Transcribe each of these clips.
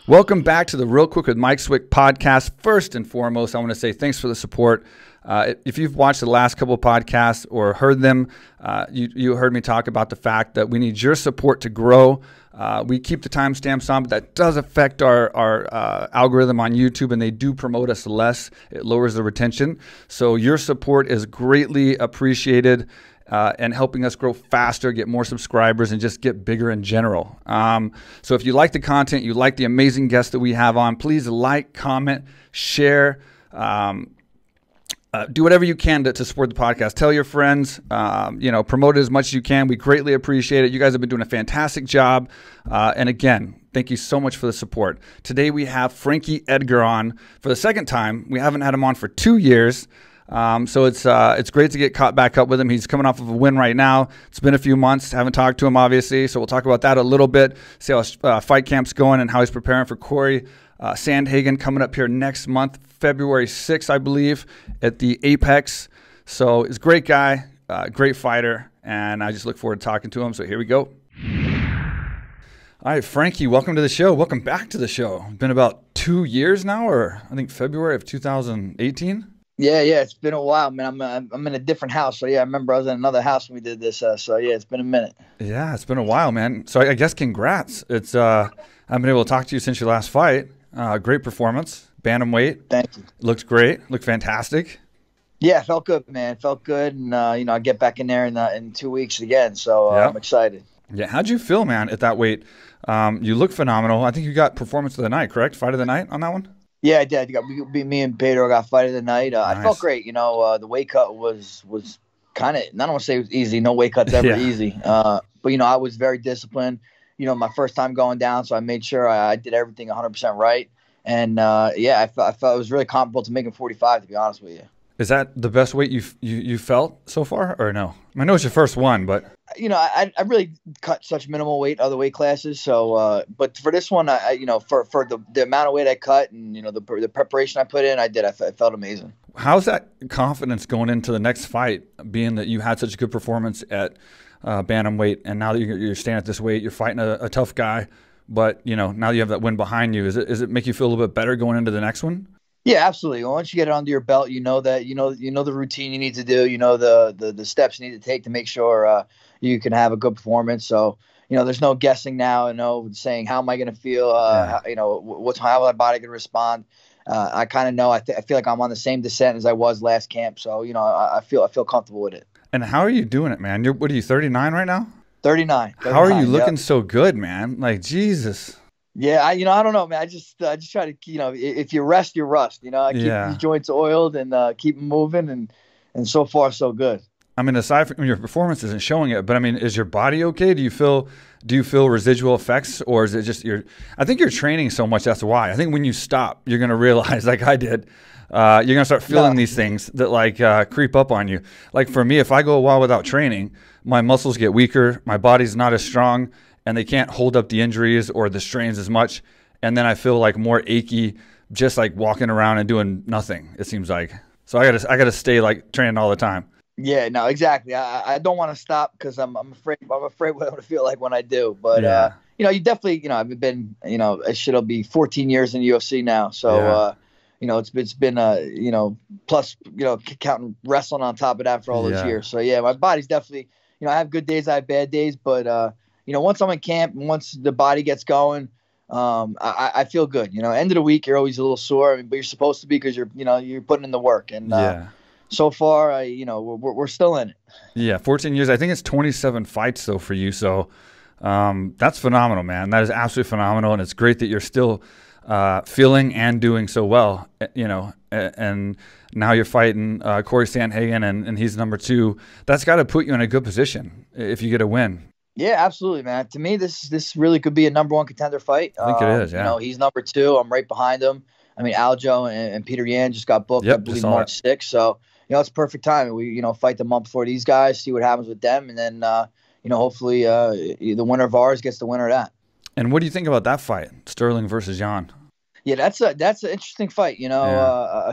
Welcome back to the Real Quick with Mike Swick podcast. First and foremost, I want to say thanks for the support. If you've watched the last couple of podcasts or heard them, you heard me talk about the fact that we need your support to grow. We keep the timestamps on, but that does affect our algorithm on YouTube, and they do promote us less. It lowers the retention. So your support is greatly appreciated. And helping us grow faster, get more subscribers, and just get bigger in general. So if you like the content, you like the amazing guests that we have on, please like, comment, share, do whatever you can to support the podcast. Tell your friends, promote it as much as you can. We greatly appreciate it. You guys have been doing a fantastic job. And again, thank you so much for the support. Today we have Frankie Edgar on for the second time. We haven't had him on for 2 years. So it's great to get caught back up with him. He's coming off of a win right now. It's been a few months. Haven't talked to him, obviously. So we'll talk about that a little bit, see how his fight camp's going and how he's preparing for Cory Sandhagen coming up here next month, February 6th, I believe, at the Apex. So he's a great guy, great fighter, and I just look forward to talking to him. So here we go. All right, Frankie, welcome to the show. Welcome back to the show. It's been about 2 years now, or I think February of 2018. Yeah, it's been a while, man. I'm in a different house, so yeah, I remember I was in another house when we did this. So yeah, it's been a minute. Yeah, it's been a while, man. So I guess congrats. It's I've been able to talk to you since your last fight. Great performance, bantamweight. Thank you. Looked great. Looked fantastic. Yeah, felt good, man. Felt good, and I get back in there in 2 weeks again. So I'm excited. Yeah, how'd you feel, man, at that weight? You look phenomenal. I think you got performance of the night, correct? Fight of the night on that one. Yeah, I did. Me and Pedro got fight of the night. Nice. I felt great. The weight cut was kind of, I don't want to say it was easy. No weight cut's ever easy. But, I was very disciplined. My first time going down, so I made sure I did everything 100% right. And, I felt it was really comparable to making 45, to be honest with you. Is that the best weight you felt so far, or no? I know it's your first one, but I really cut such minimal weight other weight classes. So, but for this one, for the amount of weight I cut and the preparation I put in, I felt amazing. How's that confidence going into the next fight, being that you had such a good performance at bantamweight, and now that you're staying at this weight, you're fighting a tough guy, but now that you have that win behind you, does it make you feel a little bit better going into the next one? Yeah, absolutely. Once you get it under your belt, you know the routine you need to do, the steps you need to take to make sure you can have a good performance. So, there's no guessing now, saying how am I going to feel, how my body going to respond. I kind of know. I feel like I'm on the same descent as I was last camp. So, I feel comfortable with it. And how are you doing it, man? What are you, 39 right now? 39. How are you looking so good, man? Like, Jesus. Yeah, I don't know, man. I just try to, if you rest, you rust. I keep these joints oiled and keep them moving, and so far so good. I mean, aside from your performance isn't showing it, but I mean, is your body okay? Do you feel residual effects, or is it just I think you're training so much, that's why. I think when you stop, you're gonna realize, like I did, you're gonna start feeling these things that creep up on you. Like for me, if I go a while without training, my muscles get weaker, my body's not as strong, and they can't hold up the injuries or the strains as much. And then I feel like more achy, just like walking around and doing nothing, it seems like. So I gotta stay like training all the time. Yeah, no, exactly. I don't want to stop because I'm afraid what I'm going to feel like when I do. But you definitely, I've been, it'll be 14 years in the UFC now. So it's been plus counting wrestling on top of that for all those years. So yeah, my body's definitely, I have good days, I have bad days, but once I'm in camp and once the body gets going, I feel good. End of the week you're always a little sore, but you're supposed to be because you're putting in the work. And so far, we're still in it. Yeah, 14 years. I think it's 27 fights though for you. So that's phenomenal, man. That is absolutely phenomenal, and it's great that you're still feeling and doing so well. And now you're fighting Cory Sandhagen, and he's number 2. That's got to put you in a good position if you get a win. Yeah, absolutely, man. To me, this really could be a number 1 contender fight. I think it is, yeah. He's number 2. I'm right behind him. I mean, Aljo and Peter Yan just got booked, I believe, March 6th. So, it's perfect time. We, fight the month before these guys, see what happens with them, and then, hopefully the winner of ours gets the winner of that. And what do you think about that fight, Sterling versus Jan? Yeah, that's an interesting fight.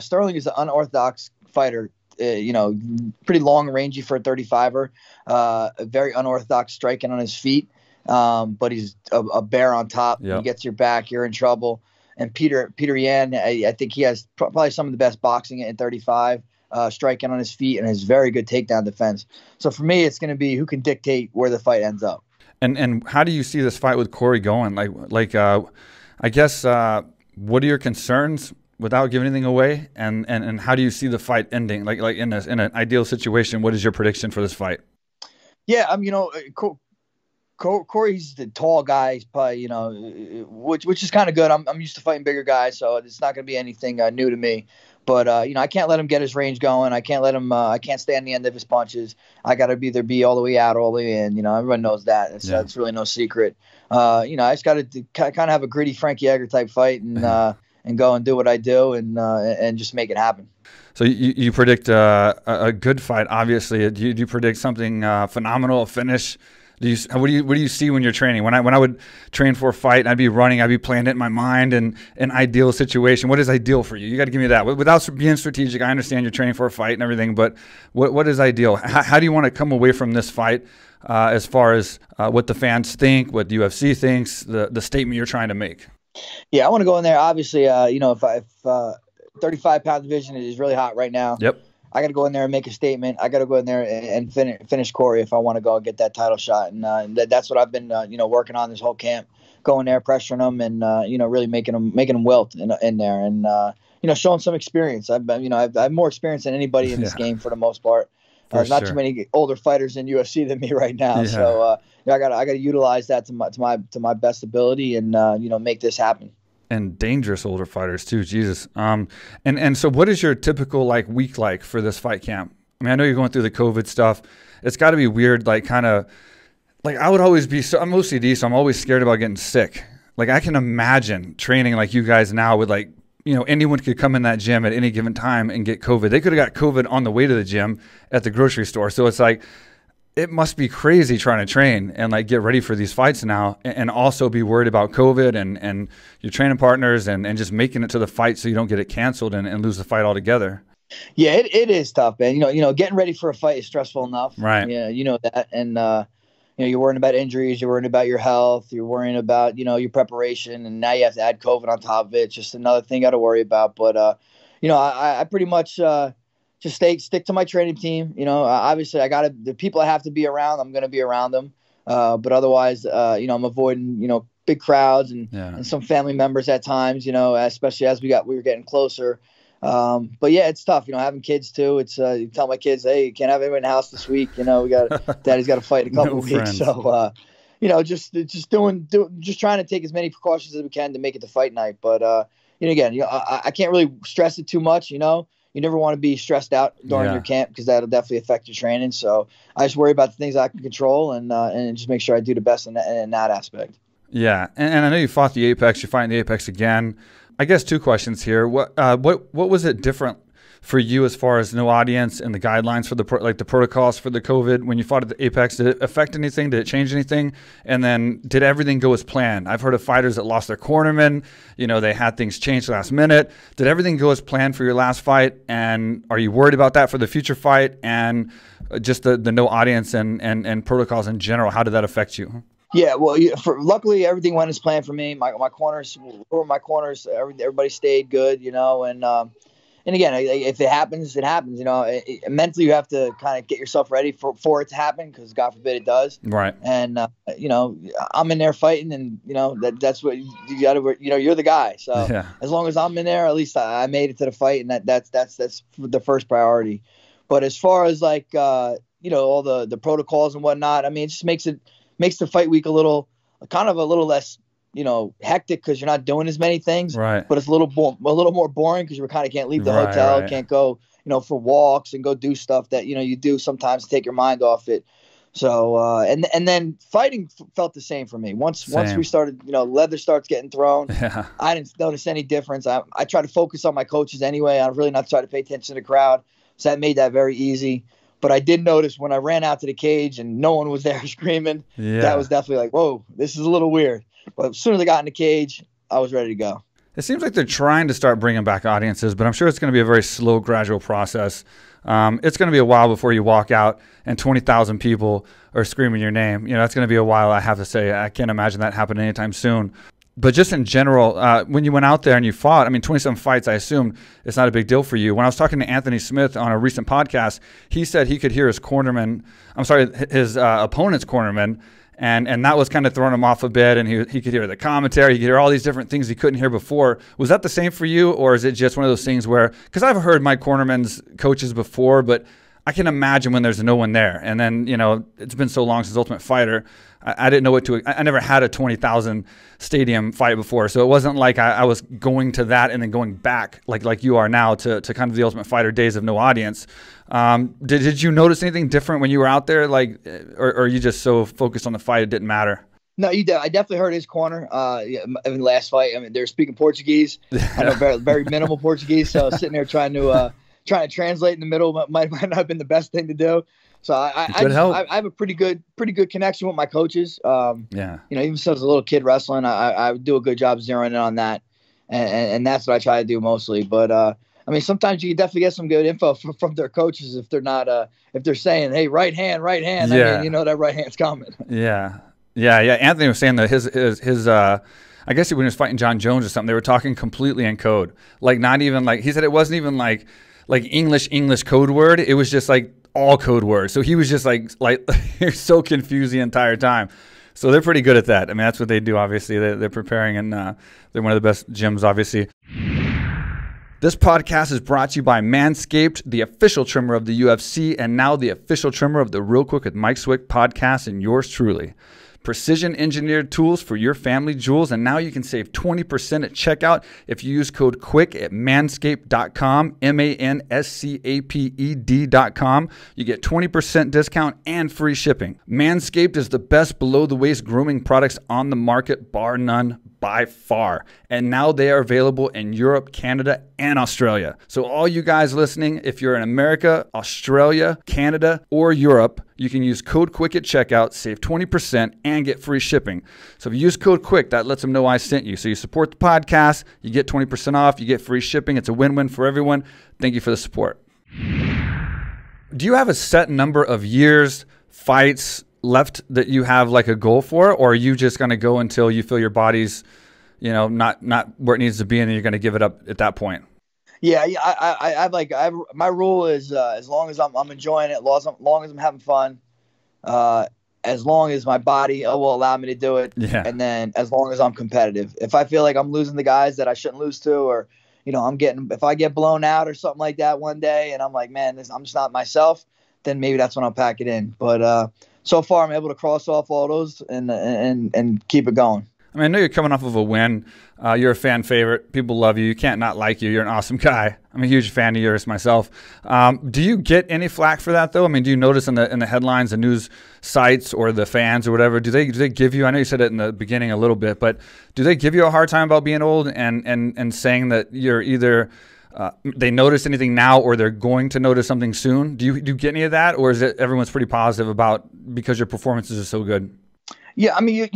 Sterling is an unorthodox fighter. Pretty long, rangy for a 35er. Very unorthodox striking on his feet. but he's a bear on top. Yep. He gets your back, you're in trouble. And Peter Yan, I think he has probably some of the best boxing at 35, striking on his feet, and has very good takedown defense. So for me, it's going to be who can dictate where the fight ends up. And how do you see this fight with Cory going? I guess what are your concerns without giving anything away? And how do you see the fight ending? Like in an ideal situation, what is your prediction for this fight? Yeah, Cory's the tall guy, probably, which is kind of good. I'm used to fighting bigger guys, so it's not going to be anything new to me. But I can't let him get his range going. I can't let him. I can't stay on the end of his punches. I got to either be all the way out or all the way in. Everyone knows that. It's really no secret. I just got to kind of have a gritty Frankie Edgar type fight and go and do what I do and just make it happen. So you predict a good fight, obviously. Do you predict something phenomenal, a finish? What do you see when you're training? When I would train for a fight, and I'd be running, I'd be planning it in my mind, and an ideal situation. What is ideal for you? You got to give me that. Without being strategic, I understand you're training for a fight and everything, but what is ideal? How do you want to come away from this fight as far as what the fans think, what the UFC thinks, the statement you're trying to make? Yeah, I want to go in there. Obviously, if 35-pound division is really hot right now. Yep. I got to go in there and make a statement. I got to go in there and finish Cory if I want to go and get that title shot. And that's what I've been, working on this whole camp. Going there, pressuring them, and really making them wilt in there, and showing some experience. I've more experience than anybody in this game for the most part. Not too many older fighters in UFC than me right now. Yeah. So I got to utilize that to my best ability and make this happen. And dangerous older fighters too, Jesus. And so what is your typical week like for this fight camp? I mean, I know you're going through the COVID stuff. It's got to be weird, I would always be, I'm OCD, so I'm always scared about getting sick. I can imagine training like you guys now with anyone could come in that gym at any given time and get COVID. They could have got COVID on the way to the gym at the grocery store. So it's it must be crazy trying to train and get ready for these fights now, and also be worried about COVID and your training partners and just making it to the fight so you don't get it canceled and lose the fight altogether. Yeah, it is tough, man. Getting ready for a fight is stressful enough. Right. Yeah, you know that. And you're worrying about injuries, you're worrying about your health, you're worrying about, your preparation, and now you have to add COVID on top of it. It's just another thing I got to worry about. But I pretty much just stick to my training team. Obviously the people I have to be around, I'm going to be around them. But otherwise, I'm avoiding, big crowds and some family members at times, especially as we were getting closer. But yeah, it's tough, having kids too. It's, you tell my kids, hey, you can't have anyone in the house this week. Daddy's got to fight in a couple of weeks. So, just trying to take as many precautions as we can to make it to fight night. But, I can't really stress it too much, You never want to be stressed out during your camp because that'll definitely affect your training. So I just worry about the things I can control and just make sure I do the best in that aspect. Yeah, and I know you fought the Apex. You're fighting the Apex again. I guess two questions here. What was it different for you as far as no audience and the guidelines for the protocols for the COVID when you fought at the Apex? Did it affect anything? Did it change anything? And then did everything go as planned? I've heard of fighters that lost their cornerman. They had things changed last minute. Did everything go as planned for your last fight? And are you worried about that for the future fight? And just the no audience and protocols in general, how did that affect you? Yeah, well, luckily everything went as planned for me. My corners, everybody stayed good, and again, if it happens, it happens. Mentally you have to kind of get yourself ready for it to happen because God forbid it does. Right. And I'm in there fighting, and that's what you got to. You're the guy. So as long as I'm in there, at least I made it to the fight, and that's the first priority. But as far as all the protocols and whatnot, I mean, it just makes the fight week a little less, hectic because you're not doing as many things. Right. But it's a little more boring because you kind of can't leave the hotel, can't go, for walks and go do stuff that, you do sometimes to take your mind off it. So, and then fighting felt the same for me. Once we started, leather starts getting thrown, I didn't notice any difference. I try to focus on my coaches anyway. I really not try to pay attention to the crowd. So that made that very easy. But I did notice when I ran out to the cage and no one was there screaming, that was definitely whoa, this is a little weird. But as soon as I got in the cage, I was ready to go. It seems like they're trying to start bringing back audiences, but I'm sure it's going to be a very slow, gradual process. It's going to be a while before you walk out and 20,000 people are screaming your name. You know, it's going to be a while, I have to say. I can't imagine that happening anytime soon. But just in general, when you went out there and you fought, I mean, 27 fights, I assume it's not a big deal for you. When I was talking to Anthony Smith on a recent podcast, he said he could hear his opponent's cornerman, and that was kind of throwing him off a bit, and he could hear the commentary, he could hear all these different things he couldn't hear before. Was that the same for you, or is it just one of those things where, because I've heard my cornerman's coaches before, but I can imagine when there's no one there. And then, you know, it's been so long since Ultimate Fighter, I didn't know what to, I never had a 20,000 stadium fight before. So it wasn't like I was going to that and then going back like you are now to kind of the Ultimate Fighter days of no audience. Did you notice anything different when you were out there? Like, or are you just so focused on the fight it didn't matter? No, I definitely heard his corner in the last fight. I mean, they're speaking Portuguese. I know very, very minimal Portuguese. So sitting there trying to translate in the middle might not have been the best thing to do. So I have a pretty good connection with my coaches. Yeah. You know, even since I was a little kid wrestling, I do a good job zeroing in on that, and that's what I try to do mostly. But I mean, sometimes you can definitely get some good info from their coaches if they're not if they're saying, "Hey, right hand." Yeah. I mean, you know that right hand's coming. Yeah. Anthony was saying that his I guess when he was fighting John Jones or something, they were talking completely in code. Like not even like, he said it wasn't even like English code word. It was just like all code words. So he was just like you're so confused the entire time. So they're pretty good at that. I mean, that's what they do, obviously. They're preparing, and they're one of the best gyms, obviously. This podcast is brought to you by Manscaped, the official trimmer of the UFC, and now the official trimmer of the Real Quick with Mike Swick podcast, and yours truly. Precision engineered tools for your family jewels, and now you can save 20% at checkout if you use code QUICK at manscaped.com, manscaped.com. You get 20% discount and free shipping. Manscaped is the best below-the-waist grooming products on the market, bar none, by far. And now they are available in Europe, Canada, and Australia. So all you guys listening, if you're in America, Australia, Canada, or Europe, you can use code QUICK at checkout, save 20%, and get free shipping. So if you use code QUICK, that lets them know I sent you. So you support the podcast, you get 20% off, you get free shipping. It's a win-win for everyone. Thank you for the support. Do you have a set number of years, fights left that you have like a goal for, or are you just going to go until you feel your body's, you know, not where it needs to be, and then you're going to give it up at that point? Yeah, my rule is as long as I'm enjoying it, as long as I'm having fun, as long as my body will allow me to do it, and then as long as I'm competitive. If I feel like I'm losing the guys that I shouldn't lose to, or you know, if I get blown out or something like that one day, and I'm like, man, I'm just not myself, then maybe that's when I'll pack it in. But so far, I'm able to cross off all those and keep it going. I mean, I know you're coming off of a win. You're a fan favorite. People love you. You can't not like you. You're an awesome guy. I'm a huge fan of yours myself. Do you get any flack for that, though? I mean, do you notice in the headlines, the news sites, or the fans or whatever, do they give you, I know you said it in the beginning a little bit, but do they give you a hard time about being old and saying that you're either they notice anything now or they're going to notice something soon? Do you get any of that, or is it everyone's pretty positive about because your performances are so good? Yeah, I mean,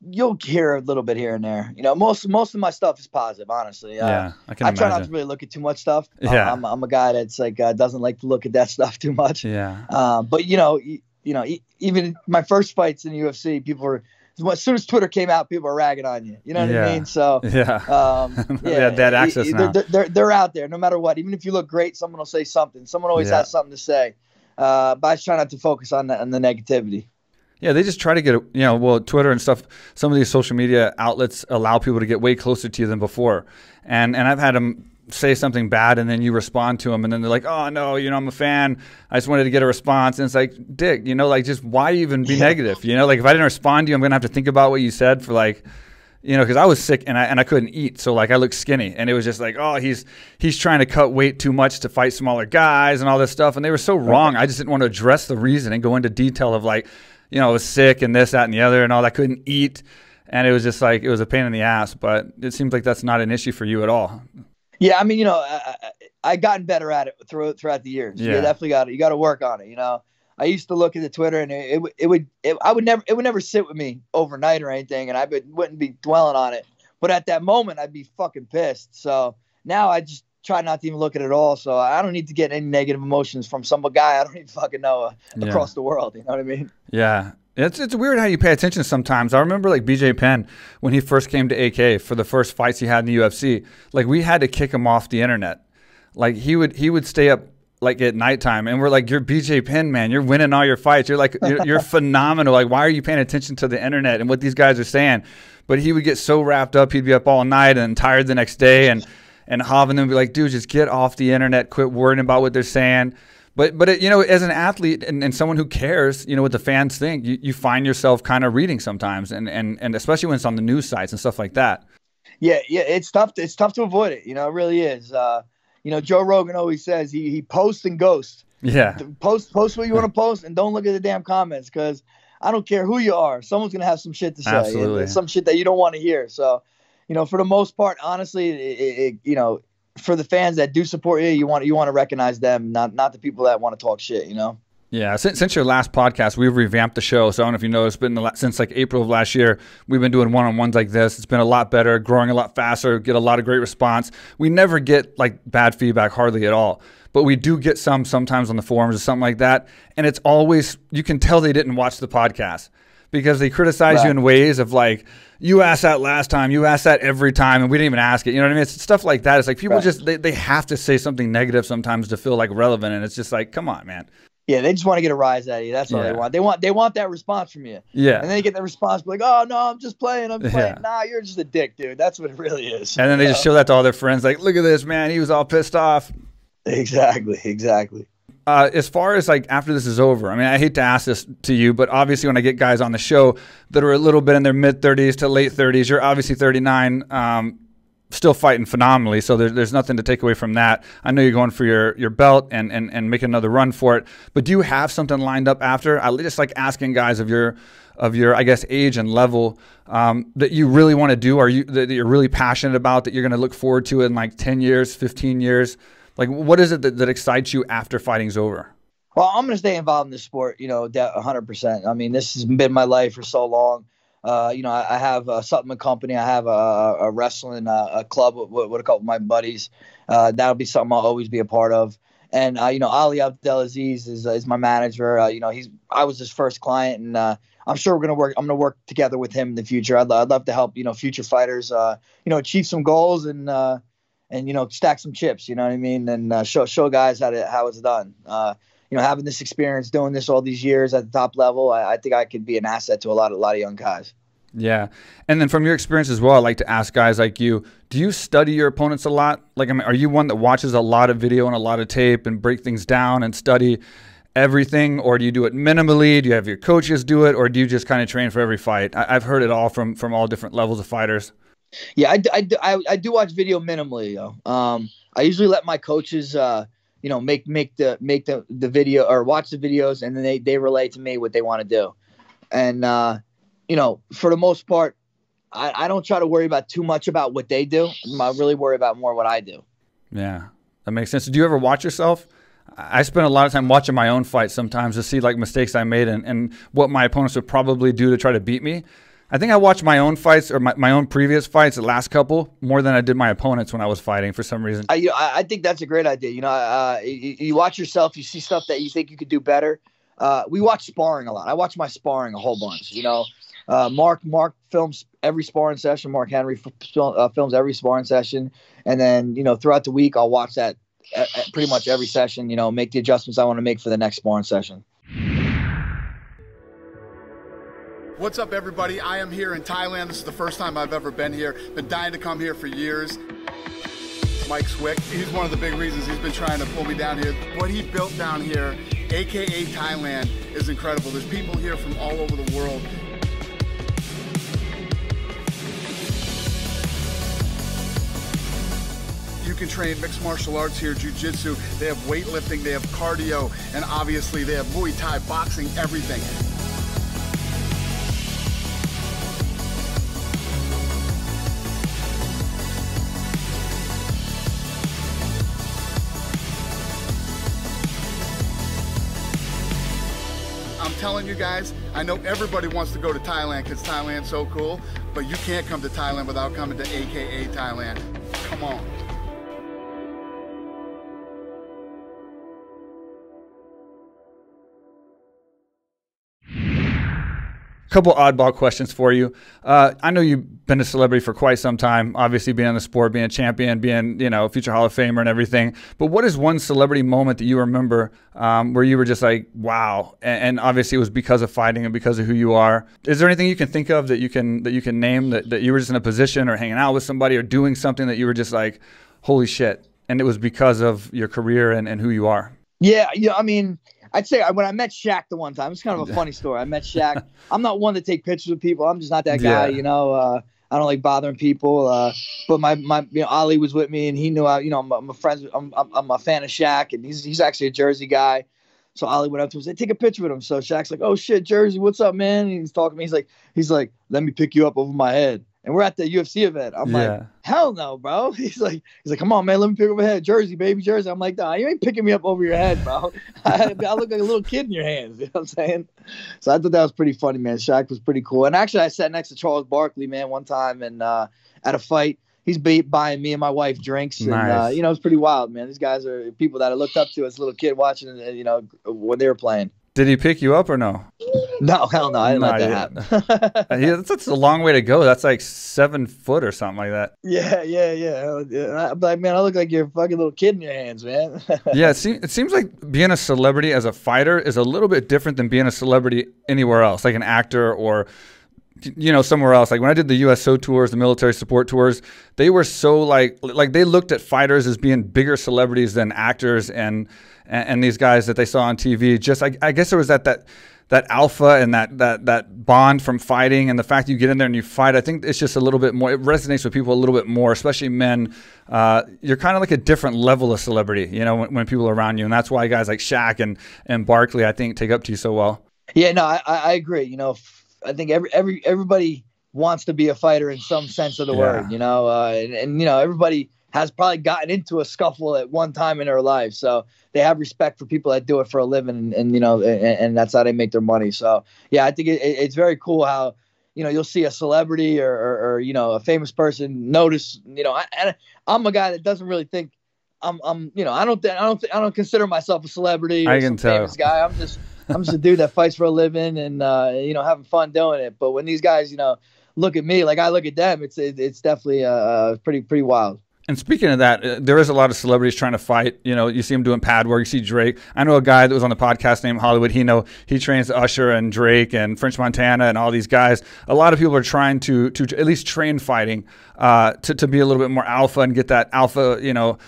you'll hear a little bit here and there. You know, most of my stuff is positive, honestly. Yeah, I can imagine. Try not to really look at too much stuff. Yeah, I'm a guy that's like doesn't like to look at that stuff too much. Yeah. But you know, even my first fights in the UFC, people were, as soon as Twitter came out, people were ragging on you. You know what I mean? So they have that access now. They're out there no matter what. Even if you look great, someone will say something. Someone always has something to say. But I try not to focus on the negativity. Yeah, they just try to get, Twitter and stuff, some of these social media outlets allow people to get way closer to you than before. And I've had them say something bad, and then you respond to them, and then they're like, oh, no, I'm a fan. I just wanted to get a response. And it's like, Dick, just why even be negative? Like if I didn't respond to you, I'm going to have to think about what you said for because I was sick and I couldn't eat. So I looked skinny, and it was just like, oh, he's trying to cut weight too much to fight smaller guys and all this stuff. And they were so wrong. I just didn't want to address the reason and go into detail of I was sick and this, that, and the other and all. I couldn't eat. And it was just it was a pain in the ass. But it seems like that's not an issue for you at all. Yeah, I mean, I gotten better at it throughout the years. Yeah. You definitely got to work on it. I used to look at the Twitter, and it would never sit with me overnight or anything, and I wouldn't be dwelling on it. But at that moment, I'd be fucking pissed. So now I just try not to even look at it at all. So I don't need to get any negative emotions from some guy I don't even fucking know across the world. You know what I mean? Yeah. It's weird how you pay attention sometimes. I remember like BJ Penn when he first came to AK for the first fights he had in the UFC. Like we had to kick him off the internet. Like he would stay up like at nighttime, and we're like, "You're BJ Penn, man. You're winning all your fights. You're like you're phenomenal. Like why are you paying attention to the internet and what these guys are saying?" But he would get so wrapped up, he'd be up all night and tired the next day, and Hav and them would be like, "Dude, just get off the internet. Quit worrying about what they're saying." But it, as an athlete and someone who cares, what the fans think, you find yourself kind of reading sometimes, and especially when it's on the news sites and stuff like that. Yeah, it's tough. It's tough to avoid it. It really is. Joe Rogan always says he posts and ghosts. Yeah. Post what you want to post, and don't look at the damn comments, because I don't care who you are, someone's gonna have some shit to say. Absolutely. And some shit that you don't want to hear. So, for the most part, honestly, for the fans that do support you want to recognize them, not the people that want to talk shit, Yeah, since your last podcast, we've revamped the show. So I don't know if you know, it's been since like April of last year, we've been doing one-on-ones like this. It's been a lot better, growing a lot faster, get a lot of great response. We never get like bad feedback, hardly at all. But we do get sometimes on the forums or something like that. And it's always, you can tell they didn't watch the podcast, because they criticize you in ways of like, you asked that last time, you asked that every time, and we didn't even ask it. You know what I mean? It's stuff like that. It's like people just, they have to say something negative sometimes to feel like relevant. And it's just like, come on, man. Yeah, they just want to get a rise out of you. That's all they want. They want that response from you. Yeah. And then they get that response like, "Oh no, I'm just playing. I'm playing." Nah, you're just a dick, dude. That's what it really is. And then they just show that to all their friends, like, "Look at this, man. He was all pissed off." Exactly. As far as like after this is over, I mean, I hate to ask this to you, but obviously when I get guys on the show that are a little bit in their mid-30s to late 30s, you're obviously 39. Still fighting phenomenally, so there's nothing to take away from that. I know you're going for your belt and making another run for it, but do you have something lined up after? I just like asking guys of your I guess age and level that you really want to do, or that you're really passionate about, that you're going to look forward to in like 10 years, 15 years. Like what is it that excites you after fighting's over? Well, I'm going to stay involved in the sport, 100%. I mean, this has been my life for so long. I have a supplement company. I have a wrestling a club with a couple of my buddies. That'll be something I'll always be a part of. And Ali Abdelaziz is my manager. I was his first client, and I'm sure I'm gonna work together with him in the future. I'd love to help future fighters achieve some goals and stack some chips. You know what I mean? And show guys how it's done. Having this experience, doing this all these years at the top level, I think I could be an asset to a lot of young guys. Yeah. And then from your experience as well, I like to ask guys like you, do you study your opponents a lot? Like, I mean, are you one that watches a lot of video and a lot of tape and break things down and study everything? Or do you do it minimally? Do you have your coaches do it? Or do you just kind of train for every fight? I've heard it all from all different levels of fighters. Yeah, I do watch video minimally, though. I usually let my coaches make the video or watch the videos, and then they relay to me what they want to do. And, for the most part, I don't try to worry about too much about what they do. I really worry about more what I do. Yeah, that makes sense. Do you ever watch yourself? I spend a lot of time watching my own fights sometimes to see like mistakes I made and what my opponents would probably do to try to beat me. I think I watched my own fights or my own previous fights, the last couple, more than I did my opponents when I was fighting for some reason. I think that's a great idea. You watch yourself, you see stuff that you think you could do better. We watch sparring a lot. I watch my sparring a whole bunch. Mark films every sparring session. Mark Henry films every sparring session. And then, throughout the week, I'll watch that pretty much every session, make the adjustments I want to make for the next sparring session. What's up, everybody? I am here in Thailand. This is the first time I've ever been here. Been dying to come here for years. Mike Swick, he's one of the big reasons he's been trying to pull me down here. What he built down here, AKA Thailand, is incredible. There's people here from all over the world. You can train mixed martial arts here, jiu-jitsu. They have weightlifting, they have cardio, and obviously they have Muay Thai, boxing, everything. I'm I'm telling you guys, I know everybody wants to go to Thailand because Thailand's so cool, but you can't come to Thailand without coming to AKA Thailand. Come on. Couple oddball questions for you. I know you've been a celebrity for quite some time, obviously being in the sport, being a champion, being, you know, future Hall of Famer and everything. But what is one celebrity moment that you remember where you were just like, wow? And obviously it was because of fighting and because of who you are. Is there anything you can think of that you can name that you were just in a position or hanging out with somebody or doing something that you were just like, holy shit, and it was because of your career and who you are? Yeah, I mean, I'd say when I met Shaq the one time, it's kind of a funny story. I met Shaq. I'm not one to take pictures with people. I'm just not that guy, you know. I don't like bothering people. But my you know, Ali was with me, and he knew you know, I'm a friend. I'm a fan of Shaq, and he's actually a Jersey guy. So Ali went up to him and said, "Take a picture with him." So Shaq's like, "Oh shit, Jersey, what's up, man?" And he's talking to me. He's like, "Let me pick you up over my head." And we're at the UFC event. I'm like, hell no, bro. He's like, come on, man, let me pick up my head. Jersey, baby, Jersey. I'm like, nah, you ain't picking me up over your head, bro. I look like a little kid in your hands. You know what I'm saying? So I thought that was pretty funny, man. Shaq was pretty cool. And actually, I sat next to Charles Barkley, man, one time, and at a fight, he's buying me and my wife drinks. And, you know, it's pretty wild, man. These guys are people that I looked up to as a little kid watching, you know, when they were playing. Did he pick you up or no? No, hell no. I didn't let that happen. That's a long way to go. That's like 7 foot or something like that. Yeah. I'm like, man, I look like you're a fucking little kid in your hands, man. Yeah, it seems like being a celebrity as a fighter is a little bit different than being a celebrity anywhere else, like an actor or, you know, somewhere else. Like when I did the USO tours, the military support tours, they were so like they looked at fighters as being bigger celebrities than actors and these guys that they saw on TV. Just I guess there was that alpha and that bond from fighting, and the fact that you get in there and you fight. I think it's just a little bit more. It resonates with people a little bit more, especially men. You're kind of like a different level of celebrity, you know, when people are around you, and that's why guys like Shaq and Barkley, I think, take up to you so well. Yeah, no, I agree. You know, I think everybody wants to be a fighter in some sense of the word, you know, and you know, everybody has probably gotten into a scuffle at one time in their life. So they have respect for people that do it for a living and you know, and that's how they make their money. So, yeah, I think it's very cool how, you know, you'll see a celebrity or you know, a famous person notice, you know, I'm a guy that doesn't really think I'm you know, I don't consider myself a celebrity or some famous guy. I'm just a dude that fights for a living and, you know, having fun doing it. But when these guys, you know, look at me like I look at them, it's definitely pretty wild. And speaking of that, there is a lot of celebrities trying to fight. You know, you see him doing pad work. You see Drake. I know a guy that was on the podcast named Hollywood. He trains Usher and Drake and French Montana and all these guys. A lot of people are trying to at least train fighting to be a little bit more alpha and get that alpha, you know,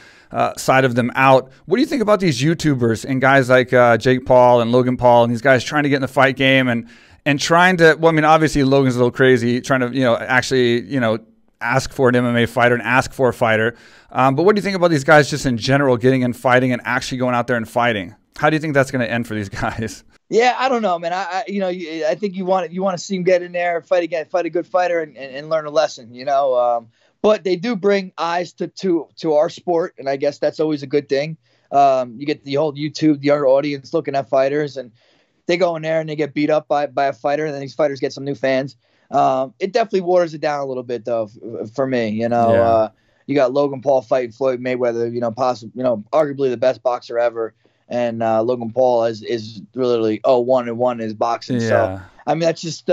side of them out. What do you think about these YouTubers and guys like Jake Paul and Logan Paul and these guys trying to get in the fight game and trying to? Well, I mean, obviously Logan's a little crazy, trying to, you know, actually, you know, ask for an MMA fighter and ask for a fighter. But what do you think about these guys just in general getting in fighting and actually going out there and fighting? How do you think that's going to end for these guys? Yeah, I don't know, man. You know, I think you want to see him get in there, fight a good fighter and learn a lesson, you know. But they do bring eyes to our sport, and I guess that's always a good thing. You get the whole YouTube, the younger audience looking at fighters, and they go in there and they get beat up by a fighter, and then these fighters get some new fans. It definitely waters it down a little bit, though, for me. You know, you got Logan Paul fighting Floyd Mayweather, you know, arguably the best boxer ever, and Logan Paul is literally 1-1 in his boxing. Yeah. So I mean, that's just.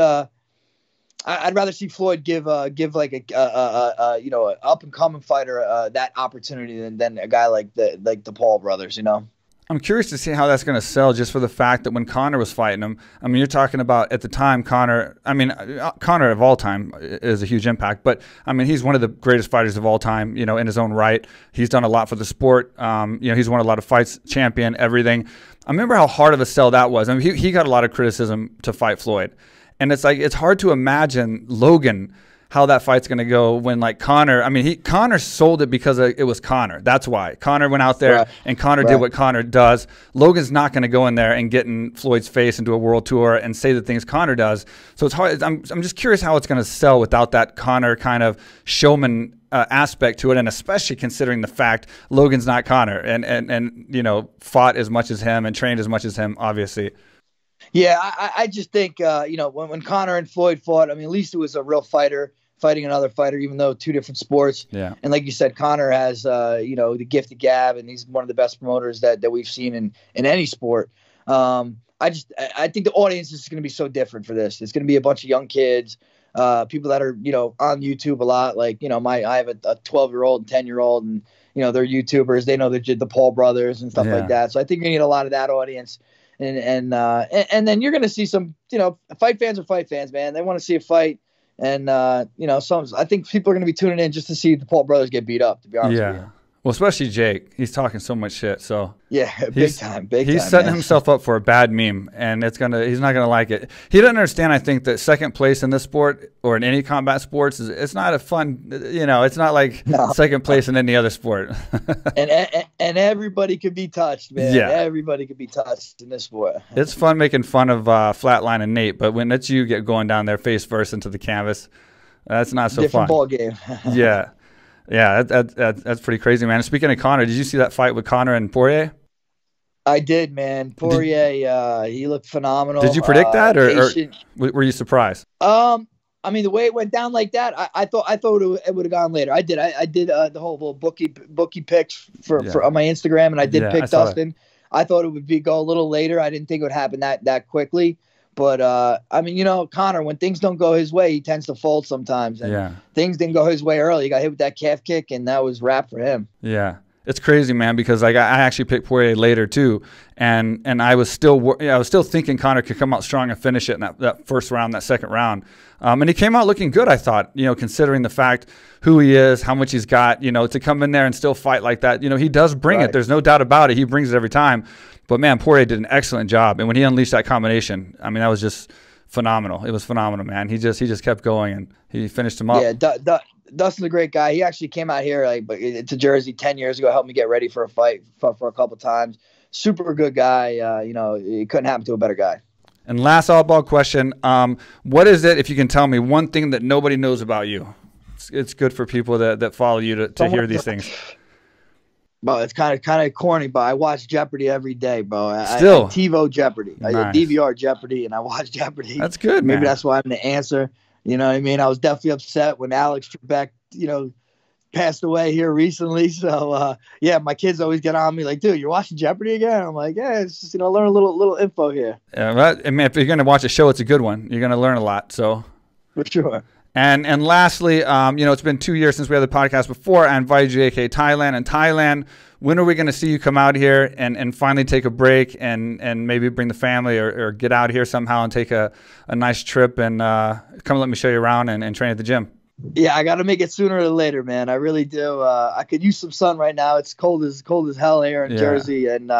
I'd rather see Floyd give like a you know, an up and coming fighter that opportunity than a guy like the Paul brothers, you know. I'm curious to see how that's going to sell, just for the fact that when Conor was fighting him, I mean, you're talking about at the time Conor of all time is a huge impact, but I mean, he's one of the greatest fighters of all time, you know, in his own right. He's done a lot for the sport. You know, he's won a lot of fights, champion, everything. I remember how hard of a sell that was. I mean, he got a lot of criticism to fight Floyd. And it's like, it's hard to imagine Logan, how that fight's going to go when, like, Conor, I mean, Conor sold it because it was Conor. That's why. Conor went out there and Conor did what Conor does. Logan's not going to go in there and get in Floyd's face and do a world tour and say the things Conor does. So it's hard. I'm just curious how it's going to sell without that Conor kind of showman aspect to it, and especially considering the fact Logan's not Conor and you know, fought as much as him and trained as much as him, obviously. Yeah, I just think, you know, when Conor and Floyd fought, I mean, at least it was a real fighter fighting another fighter, even though two different sports. Yeah. And like you said, Conor has, you know, the gift of gab, and he's one of the best promoters that we've seen in any sport. I think the audience is going to be so different for this. It's going to be a bunch of young kids, people that are, you know, on YouTube a lot. Like, you know, I have a 12-year-old and 10-year-old, and, you know, they're YouTubers. They know the Paul brothers and stuff like that. So I think you need a lot of that audience. And then you're going to see some, you know, fight fans are fight fans, man. They want to see a fight. And, you know, I think people are going to be tuning in just to see the Paul brothers get beat up, to be honest with you. Well, especially Jake. He's talking so much shit. So yeah, big time. He's setting himself up for a bad meme, and he's not gonna like it. He doesn't understand, I think, that second place in this sport or in any combat sports it's not a fun. You know, it's not like second place in any other sport. and everybody could be touched, man. Yeah, everybody could be touched in this sport. It's fun making fun of Flatline and Nate, but when it's you get going down there face first into the canvas, that's not so Different fun. Ball game. Yeah. Yeah, that's pretty crazy, man. Speaking of Conor, did you see that fight with Conor and Poirier? I did, man. Poirier, he looked phenomenal. Did you predict that, or were you surprised? I mean, the way it went down like that, I thought it would have gone later. I did the whole little bookie picks for on my Instagram, and I did pick Dustin. I thought it would go a little later. I didn't think it would happen that quickly. But, I mean, you know, Conor, when things don't go his way, he tends to fold sometimes. And things didn't go his way early. He got hit with that calf kick, and that was wrap for him. Yeah. It's crazy, man, because like I actually picked Poirier later too, and I was still thinking Conor could come out strong and finish it in that first round, that second round, and he came out looking good. I thought, you know, considering the fact who he is, how much he's got, you know, to come in there and still fight like that, you know, he does bring it. There's no doubt about it. He brings it every time. But man, Poirier did an excellent job, and when he unleashed that combination, I mean, that was just phenomenal. It was phenomenal, man. He just kept going, and he finished him up. Yeah, Dustin's a great guy. He actually came out here to Jersey 10 years ago, helped me get ready for a fight for a couple times. Super good guy. You know, it couldn't happen to a better guy. And last oddball question: what is it, if you can tell me, one thing that nobody knows about you? It's good for people that follow you to hear these things. Bro, it's kind of corny, but I watch Jeopardy every day, bro. Still, I TiVo Jeopardy. Nice. I DVR Jeopardy, and I watch Jeopardy. That's good, Maybe man. that's why I'm the answer. You know what I mean? I was definitely upset when Alex Trebek, you know, passed away here recently. So, yeah, my kids always get on me like, dude, you're watching Jeopardy again? I'm like, yeah, it's just, you know, learn a little info here. Yeah, but, I mean, if you're going to watch a show, it's a good one. You're going to learn a lot. So for sure. And lastly, you know, it's been 2 years since we had the podcast before. I invited you to AKA Thailand. And Thailand, when are we going to see you come out here and finally take a break and maybe bring the family or get out here somehow and take a nice trip and come let me show you around and train at the gym? Yeah, I got to make it sooner than later, man. I really do. I could use some sun right now. It's cold as hell here in Jersey. And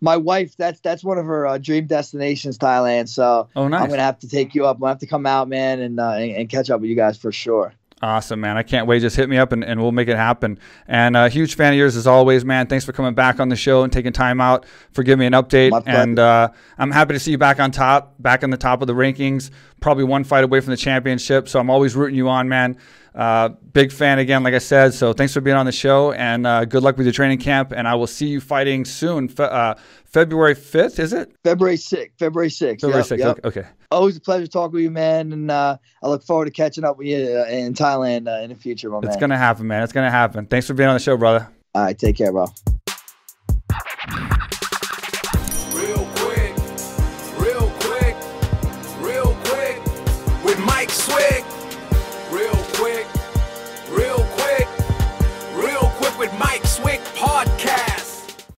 my wife, that's one of her dream destinations, Thailand. So nice. I'm going to have to take you up. I'm going to have to come out, man, and catch up with you guys for sure. Awesome, man. I can't wait. Just hit me up and we'll make it happen. And a huge fan of yours as always, man. Thanks for coming back on the show and taking time out for giving me an update. And I'm happy to see you back on top, back in the top of the rankings, probably one fight away from the championship. So I'm always rooting you on, man. Big fan again, like I said. So thanks for being on the show, and good luck with your training camp. And I will see you fighting soon. February 5th, is it? February 6th. February 6th. Yep. Okay. Always a pleasure talking with you, man. And I look forward to catching up with you in Thailand in the future, my man. It's going to happen, man. It's going to happen. Thanks for being on the show, brother. All right. Take care, bro.